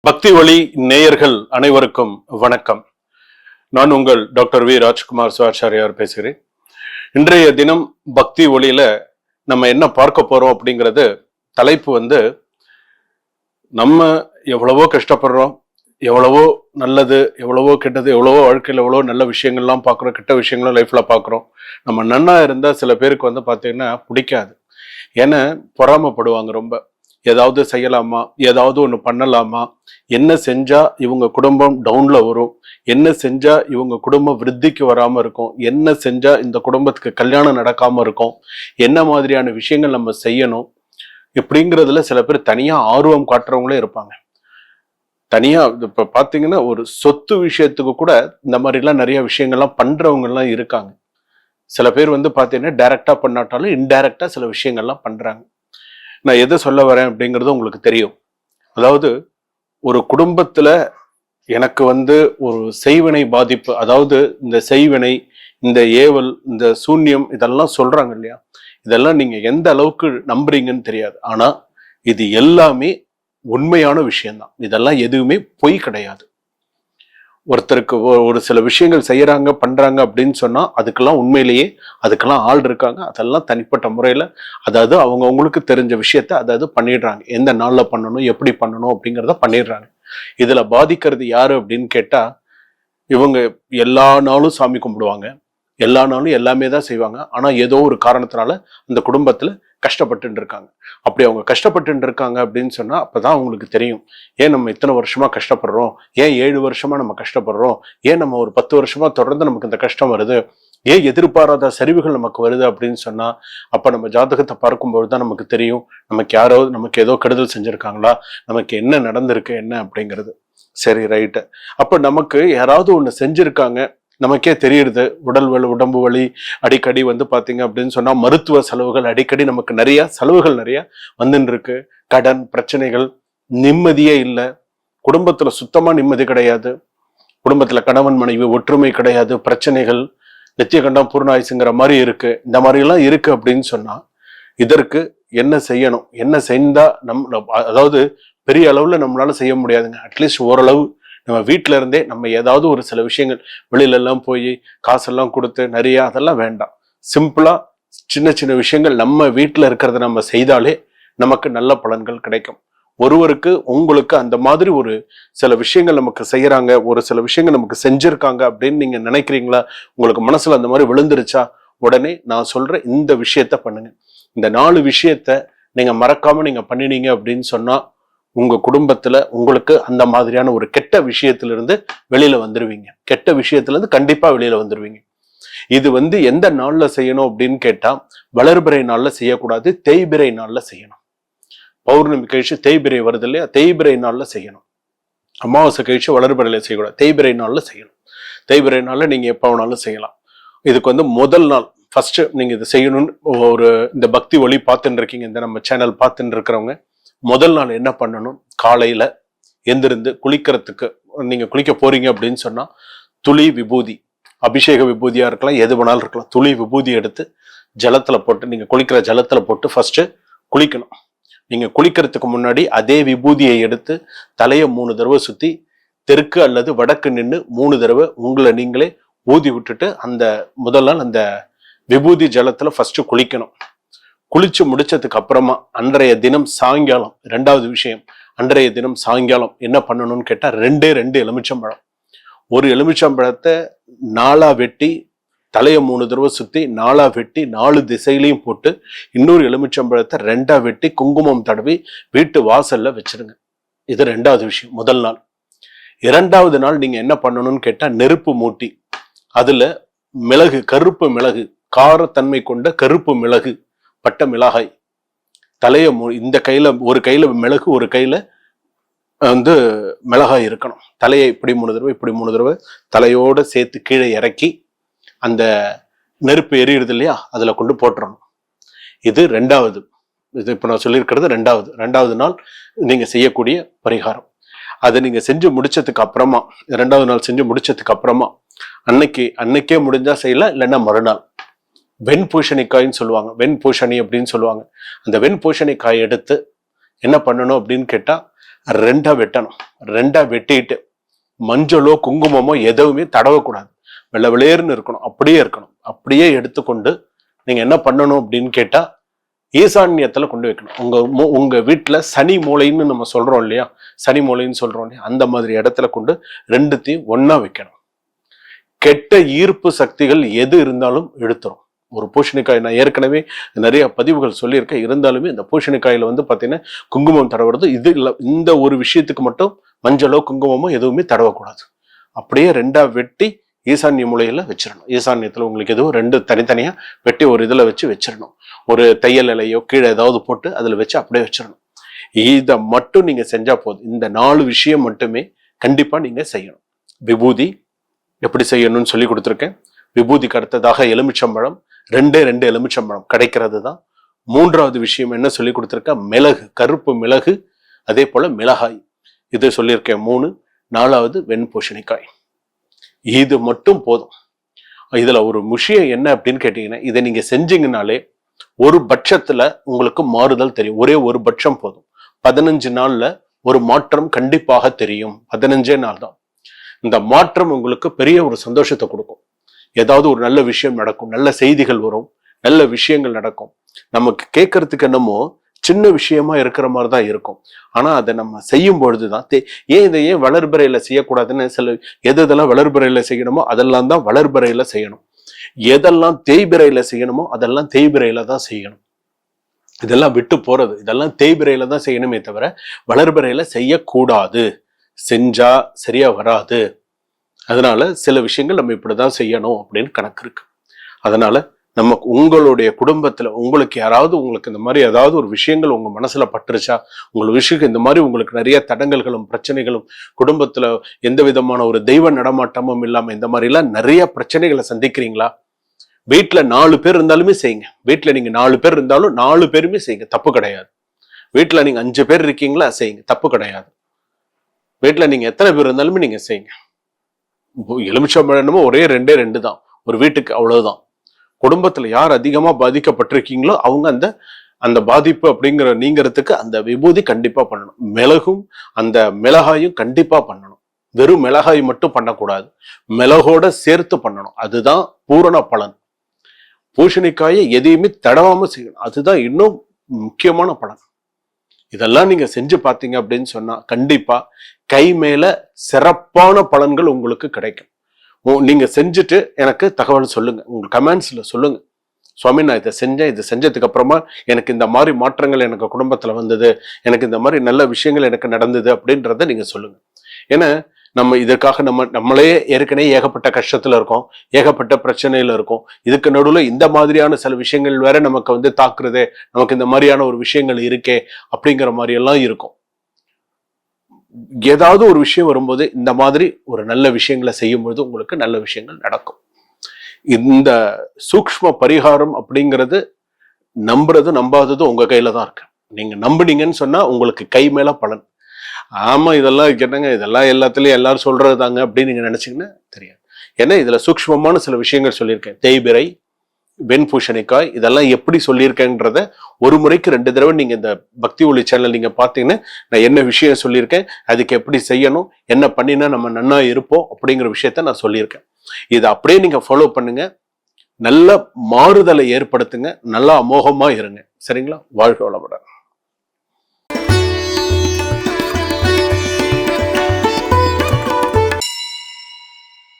பக்தி ஒளி நேயர்கள் அனைவருக்கும் வணக்கம். நான் உங்கள் டாக்டர் வி ராஜ்குமார் சிவாச்சாரியார் பேசுகிறேன். இன்றைய தினம் பக்தி ஒளியில நம்ம என்ன பார்க்க போறோம் அப்படிங்கிறது தலைப்பு நம்ம எவ்வளவோ கஷ்டப்படுறோம், எவ்வளவோ நல்லது, எவ்வளவோ கெட்டது, எவ்வளவோ வாழ்க்கையில் எவ்வளவோ நல்ல விஷயங்கள்லாம் பார்க்குறோம், கெட்ட விஷயங்களும் லைஃப்ல பார்க்குறோம். நம்ம நன்னா இருந்தால் சில பேருக்கு பார்த்தீங்கன்னா பிடிக்காது. ஏன்னா பொறாமப்படுவாங்க ரொம்ப. ஏதாவது செய்யலாமா, ஏதாவது ஒன்று பண்ணலாமா, என்ன செஞ்சா இவங்க குடும்பம் டவுன்ல வரும், என்ன செஞ்சா இவங்க குடும்பம் விருத்திக்கு வராம இருக்கும், என்ன செஞ்சா இந்த குடும்பத்துக்கு கல்யாணம் நடக்காம இருக்கும், என்ன மாதிரியான விஷயங்கள் நம்ம செய்யணும் இப்படிங்கிறதுல சில பேர் தனியா ஆர்வம் காட்டுறவங்களே இருப்பாங்க. தனியா இப்ப பாத்தீங்கன்னா ஒரு சொத்து விஷயத்துக்கு கூட இந்த மாதிரி எல்லாம் நிறைய விஷயங்கள்லாம் பண்றவங்க எல்லாம் இருக்காங்க. சில பேர் பாத்தீங்கன்னா டைரக்டா பண்ணாட்டாலும் இன்டைரக்டா சில விஷயங்கள்லாம் பண்றாங்க. நான் எதை சொல்ல வரேன் அப்படிங்கிறது உங்களுக்கு தெரியும். அதாவது ஒரு குடும்பத்துல எனக்கு ஒரு செய்வினை பாதிப்பு, அதாவது இந்த செய்வினை, இந்த ஏவல், இந்த சூன்யம் இதெல்லாம் சொல்றாங்க இல்லையா, இதெல்லாம் நீங்க எந்த அளவுக்கு நம்புறீங்கன்னு தெரியாது. ஆனா இது எல்லாமே உண்மையான விஷயம்தான். இதெல்லாம் எதுவுமே பொய் கிடையாது. ஒருத்தருக்கு ஒரு சில விஷயங்கள் செய்யறாங்க பண்றாங்க அப்படின்னு சொன்னா அதுக்கெல்லாம் உண்மையிலேயே அதுக்கெல்லாம் ஆள் இருக்காங்க. அதெல்லாம் தனிப்பட்ட முறையில அதாவது அவங்களுக்கு தெரிஞ்ச விஷயத்த அதாவது பண்ணிடுறாங்க. எந்த நாள்ல பண்ணணும், எப்படி பண்ணணும் அப்படிங்கிறத பண்ணிடுறாங்க. இதுல பாதிக்கிறது யாரு அப்படின்னு கேட்டா, இவங்க எல்லா நாளும் சாமி கும்பிடுவாங்க, எல்லா நாளும் எல்லாமே தான் செய்வாங்க. ஆனா ஏதோ ஒரு காரணத்தினால அந்த குடும்பத்துல கஷ்டப்பட்டு இருக்காங்க. அப்படி அவங்க கஷ்டப்பட்டு இருக்காங்க அப்படின்னு சொன்னா அப்பதான் அவங்களுக்கு தெரியும், ஏன் நம்ம இத்தனை வருஷமா கஷ்டப்படுறோம், ஏன் 7 வருஷமா நம்ம கஷ்டப்படுறோம், ஏன் நம்ம ஒரு 10 வருஷமா தொடர்ந்து நமக்கு இந்த கஷ்டம் வருது, ஏன் எதிர்பாராத சரிவுகள் நமக்கு வருது அப்படின்னு சொன்னா அப்ப நம்ம ஜாதகத்தை பார்க்கும்போது தான் நமக்கு தெரியும், நமக்கு ஏதோ கெடுதல் செஞ்சிருக்காங்களா, நமக்கு என்ன நடந்திருக்கு என்ன அப்படிங்கிறது. சரி, ரைட்டு. அப்ப நமக்கு யாராவது ஒண்ணு செஞ்சிருக்காங்க, நமக்கே தெரியுது. உடம்பு வலி அடிக்கடி பாத்தீங்க அப்படின்னு சொன்னா மருத்துவ செலவுகள் அடிக்கடி நமக்கு நிறைய செலவுகள் நிறைய வந்துட்டு இருக்கு. கடன் பிரச்சனைகள், நிம்மதியே இல்லை, குடும்பத்துல சுத்தமா நிம்மதி கிடையாது, குடும்பத்துல கணவன் மனைவி ஒற்றுமை கிடையாது, பிரச்சனைகள், நித்தியகண்டம் பூர்ணாயுசுங்கிற மாதிரி இருக்கு. இந்த மாதிரி எல்லாம் இருக்கு அப்படின்னு சொன்னா இதற்கு என்ன செய்யணும், என்ன செஞ்சா அதாவது பெரிய அளவுல நம்மளால செய்ய முடியாதுங்க. அட்லீஸ்ட் ஓரளவு நம்ம வீட்டுல இருந்தே நம்ம ஏதாவது ஒரு சில விஷயங்கள், வெளியில எல்லாம் போய் காசெல்லாம் கொடுத்து நிறைய அதெல்லாம் வேண்டாம். சிம்பிளா சின்ன சின்ன விஷயங்கள் நம்ம வீட்டுல இருக்கிறத நம்ம செய்தாலே நமக்கு நல்ல பலன்கள் கிடைக்கும். உங்களுக்கு அந்த மாதிரி ஒரு சில விஷயங்கள் நமக்கு செய்யறாங்க, ஒரு சில விஷயங்கள் நமக்கு செஞ்சிருக்காங்க அப்படின்னு நீங்க நினைக்கிறீங்களா, உங்களுக்கு மனசுல அந்த மாதிரி விழுந்துருச்சா, உடனே நான் சொல்ற இந்த விஷயத்த பண்ணுங்க. இந்த 4 விஷயத்த நீங்க மறக்காம நீங்க பண்ணினீங்க அப்படின்னு சொன்னா உங்க குடும்பத்துல உங்களுக்கு அந்த மாதிரியான ஒரு கெட்ட விஷயத்திலிருந்து வெளியில வந்துருவீங்க. கெட்ட விஷயத்துல இருந்து கண்டிப்பா வெளியில வந்துருவீங்க. இது எந்த நாள்ல செய்யணும் அப்படின்னு கேட்டா, வளர்பிறை நாள்ல செய்யக்கூடாது, தேய்பிறை நாள்ல செய்யணும். பௌர்ணமி கழிச்சு தேய்பிறை வருது இல்லையா, தேய்பிறை நாள்ல செய்யணும். அமாவாசை கழிச்சு வளர்பிறையில செய்யக்கூடாது, தேய்பிறை நாள்ல செய்யணும். தேய்பிறை நாள்ல நீங்க எப்ப வேணாலும் செய்யலாம். இதுக்கு முதல் நாள் ஃபர்ஸ்ட் நீங்க இதை செய்யணும்னு இந்த பக்தி ஒளி பார்த்துட்டு இருக்கீங்க, இந்த நம்ம சேனல் பார்த்துட்டு இருக்கிறவங்க முதல் நாள் என்ன பண்ணணும், காலையில எந்திருந்து குளிக்கிறதுக்கு நீங்க குளிக்க போறீங்க அப்படின்னு சொன்னா துளி விபூதி, அபிஷேக விபூதியா இருக்கலாம், எது வேணாலும் இருக்கலாம், துளி விபூதி எடுத்து ஜலத்துல போட்டு, நீங்க குளிக்கிற ஜலத்துல போட்டு ஃபர்ஸ்ட் குளிக்கணும். நீங்க குளிக்கிறதுக்கு முன்னாடி அதே விபூதியை எடுத்து தலையை 3 தடவை சுத்தி தெற்கு அல்லது வடக்கு நின்று 3 தடவை உங்களை நீங்களே ஊதி விட்டுட்டு அந்த முதல் நாள் அந்த விபூதி ஜலத்துல ஃபர்ஸ்ட் குளிக்கணும். குளிச்சு முடிச்சதுக்கு அப்புறமா அன்றைய தினம் சாயங்காலம், 2வது விஷயம், அன்றைய தினம் சாயங்காலம் என்ன பண்ணணும்னு கேட்டா 2 எலுமிச்சம்பழம், ஒரு எலுமிச்சம்பழத்தை 4 வெட்டி தலையை 3 தடவை சுத்தி 4 வெட்டி 4 திசையிலையும் போட்டு இன்னொரு எலுமிச்சம்பழத்தை 2 வெட்டி குங்குமம் தடவி வீட்டு வாசல்ல வச்சிருங்க. இது 2வது விஷயம், முதல் நாள். 2வது நாள் நீங்க என்ன பண்ணணும்னு கேட்டா நெருப்பு மூட்டி அதுல மிளகு, கருப்பு மிளகு, காரத்தன்மை கொண்ட கருப்பு மிளகு, பட்ட மிளகாய், தலைய இந்த கையில ஒரு கையில மிளகு, ஒரு கையில மிளகாய் இருக்கணும். தலையை இப்படி 3 தடவை இப்படி 3 தடவை தலையோட சேர்த்து கீழே இறக்கி அந்த நெருப்பு எரியுறது இல்லையா அதுல கொண்டு போட்டுறணும். இது 2வது. இது இப்ப நான் சொல்லியிருக்கிறது 2வது நாள் நீங்க செய்யக்கூடிய பரிகாரம். அதை நீங்க செஞ்சு முடிச்சதுக்கு அப்புறமா 2வது நாள் செஞ்சு முடிச்சதுக்கு அப்புறமா அன்னைக்கே முடிஞ்சா செய்யலாம், இல்லைன்னா மறுநாள் வெண்பூஷணிக்காய்ன்னு சொல்லுவாங்க, வெண்பூஷணி அப்படின்னு சொல்லுவாங்க. அந்த வெண்பூஷணிக்காய் எடுத்து என்ன பண்ணணும் அப்படின்னு கேட்டா ரெண்டா வெட்டணும். ரெண்டா வெட்டிட்டு மஞ்சளோ குங்குமமோ எதுவுமே தடவக்கூடாது. வெள்ளை வெளியேறுன்னு இருக்கணும், அப்படியே இருக்கணும். அப்படியே எடுத்துக்கொண்டு நீங்க என்ன பண்ணணும் அப்படின்னு கேட்டா, ஈசான்யத்துல கொண்டு வைக்கணும். உங்க வீட்டுல சனி மூலைன்னு நம்ம சொல்றோம் இல்லையா, சனி மூலைன்னு சொல்றோம் இல்லையா, அந்த மாதிரி இடத்துல கொண்டு ரெண்டுத்தையும் ஒன்னா வைக்கணும். கெட்ட ஈர்ப்பு சக்திகள் எது இருந்தாலும் எடுத்துரும். ஒரு பூசணிக்காய், நான் ஏற்கனவே நிறைய பதிவுகள் சொல்லியிருக்கேன், இருந்தாலுமே இந்த பூசணிக்காயில பாத்தீங்கன்னா குங்குமம் தடவுறது இது இல்ல. இந்த ஒரு விஷயத்துக்கு மட்டும் மஞ்சளோ குங்குமமோ எதுவுமே தடவக்கூடாது. அப்படியே ரெண்டா வெட்டி ஈசான்ய மூலையில வச்சிடணும். ஈசான்யத்துல உங்களுக்கு எதுவும் ரெண்டு தனித்தனியா வெட்டி ஒரு இதுல வச்சு வச்சிடணும். ஒரு தையல் இலையோ கீழே ஏதாவது போட்டு அதுல வச்சு அப்படியே வச்சிடணும். இதை மட்டும் நீங்க செஞ்சா போதும். இந்த 4 விஷயம் மட்டுமே கண்டிப்பா நீங்க செய்யணும். விபூதி எப்படி செய்யணும்னு சொல்லி கொடுத்துருக்கேன். விபூதிக்கு அடுத்ததாக எலுமிச்சம்பழம், 2 எலுமிச்சம்பழம் கிடைக்கிறது தான். 3வது விஷயம் என்ன சொல்லி கொடுத்துருக்கேன், மிளகு, கருப்பு மிளகு, அதே போல மிளகாய், இது சொல்லியிருக்கேன் 3. 4வது வெண்பூசணிக்காய். இது மட்டும் போதும். இதுல ஒரு விஷயம் என்ன அப்படின்னு கேட்டீங்கன்னா, இதை நீங்க செஞ்சீங்கனாலே ஒரு பட்சத்துல உங்களுக்கு மாறுதல் தெரியும். ஒரே ஒரு பட்சம் போதும். 15 நாள்ல ஒரு மாற்றம் கண்டிப்பாக தெரியும். 15 நாள் தான். இந்த மாற்றம் உங்களுக்கு பெரிய ஒரு சந்தோஷத்தை கொடுக்கும். ஏதாவது ஒரு நல்ல விஷயம் நடக்கும், நல்ல செய்திகள் வரும், நல்ல விஷயங்கள் நடக்கும். நமக்கு கேட்கறதுக்கு என்னமோ சின்ன விஷயமா இருக்கிற மாதிரி தான் இருக்கும். ஆனா அதை நம்ம செய்யும் பொழுதுதான் ஏன் வளர்பிறையில செய்யக்கூடாதுன்னு சில எதெல்லாம் வளர்பிறையில செய்யணுமோ அதெல்லாம் தான் வளர்பிறையில செய்யணும். எதெல்லாம் தேய்பிறையில செய்யணுமோ அதெல்லாம் தேய்பிறையில தான் செய்யணும். இதெல்லாம் விட்டு போறது, இதெல்லாம் தேய்பிறையில தான் செய்யணுமே தவிர வளர்பிறையில செய்யக்கூடாது. செஞ்சா சரியா வராது. அதனால சில விஷயங்கள் நம்ம இப்படிதான் செய்யணும் அப்படின்னு கணக்கு இருக்கு. அதனால நமக்கு உங்களுடைய குடும்பத்துல உங்களுக்கு யாராவது உங்களுக்கு இந்த மாதிரி ஏதாவது ஒரு விஷயங்கள் உங்க மனசுல பட்டுருச்சா, உங்களுக்கு விஷயம் இந்த மாதிரி உங்களுக்கு நிறைய தடங்கல்களும் பிரச்சனைகளும், குடும்பத்துல எந்த விதமான ஒரு தெய்வ நடமாட்டமும் இல்லாம இந்த மாதிரி எல்லாம் நிறைய பிரச்சனைகளை சந்திக்கிறீங்களா? வீட்டுல 4 பேர் இருந்தாலுமே செய்யுங்க. வீட்டுல நீங்க 4 பேர் இருந்தாலும் 4 பேருமே செய்யுங்க, தப்பு கிடையாது. வீட்டுல நீங்க 5 பேர் இருக்கீங்களா, செய்யுங்க, தப்பு கிடையாது. வீட்டுல நீங்க எத்தனை பேர் இருந்தாலுமே நீங்க செய்யுங்க. எலுமிச்சம்பழமோ ஒரே 2 தான் ஒரு வீட்டுக்கு, அவ்வளவுதான். குடும்பத்துல யார் அதிகமா பாதிக்கப்பட்டிருக்கீங்களோ அவங்க அந்த பாதிப்பு அப்படிங்கிற நீங்கிறதுக்கு அந்த விபூதி கண்டிப்பா பண்ணணும். மிளகும் அந்த மிளகாயும் கண்டிப்பா பண்ணணும். வெறும் மிளகாய் மட்டும் பண்ணக்கூடாது, மிளகோட சேர்த்து பண்ணணும். அதுதான் பூரண பலன். பூசணிக்காயை எதையுமே தடவாம செய்யணும், அதுதான் இன்னும் முக்கியமான பலன். இதெல்லாம் நீங்க செஞ்சு பார்த்தீங்க அப்படின்னு சொன்னா கண்டிப்பா கை மேல சிறப்பான பலன்கள் உங்களுக்கு கிடைக்கும். நீங்க செஞ்சுட்டு எனக்கு தகவல் சொல்லுங்க, உங்க கமெண்ட்ஸ்ல சொல்லுங்க. சுவாமி, நான் இதை செஞ்சேன், இதை செஞ்சதுக்கு அப்புறமா எனக்கு இந்த மாதிரி மாற்றங்கள் எனக்கு குடும்பத்துல வந்தது, எனக்கு இந்த மாதிரி நல்ல விஷயங்கள் எனக்கு நடந்தது அப்படின்றத நீங்க சொல்லுங்க. ஏன்னா நம்ம இதற்காக நம்மளே ஏற்கனவே ஏகப்பட்ட கஷ்டத்துல இருக்கோம், ஏகப்பட்ட பிரச்சனையில இருக்கும். இதுக்கு நடுவில் இந்த மாதிரியான சில விஷயங்கள் வேற நமக்கு தாக்குறதே, நமக்கு இந்த மாதிரியான ஒரு விஷயங்கள் இருக்கே அப்படிங்கிற மாதிரி எல்லாம் இருக்கும். ஏதாவது ஒரு விஷயம் வரும்போது இந்த மாதிரி ஒரு நல்ல விஷயங்களை செய்யும் பொழுது உங்களுக்கு நல்ல விஷயங்கள் நடக்கும். இந்த சூக்ஷ்ம பரிகாரம் அப்படிங்கிறது நம்புறது நம்பாதது உங்க கையில தான் இருக்கு. நீங்க நம்புனீங்கன்னு சொன்னா உங்களுக்கு கை மேல பலன். ஆமா, இதெல்லாம் கேட்டாங்க, இதெல்லாம் எல்லாத்துலயும் எல்லாரும் சொல்றது தாங்க அப்படின்னு நீங்க நினைச்சீங்கன்னா தெரியாது. ஏன்னா இதுல சூக்ஷ்மமான சில விஷயங்கள் சொல்லியிருக்கேன். தேய்பிறை, வெண்பூசணிக்காய், இதெல்லாம் எப்படி சொல்லியிருக்கேன்றத ஒரு முறைக்கு 2 தடவை நீங்க இந்த பக்தி ஒளி சேனல் நீங்க பாத்தீங்கன்னா நான் என்ன விஷயம் சொல்லியிருக்கேன், அதுக்கு எப்படி செய்யணும், என்ன பண்ணினா நம்ம நன்னா இருப்போம் அப்படிங்கிற விஷயத்த நான் சொல்லியிருக்கேன். இதை அப்படியே நீங்க ஃபாலோ பண்ணுங்க, நல்ல மாறுதலை ஏற்படுத்துங்க, நல்லா அமோகமா இருங்க. சரிங்களா? வாழ்க வளமுடன்.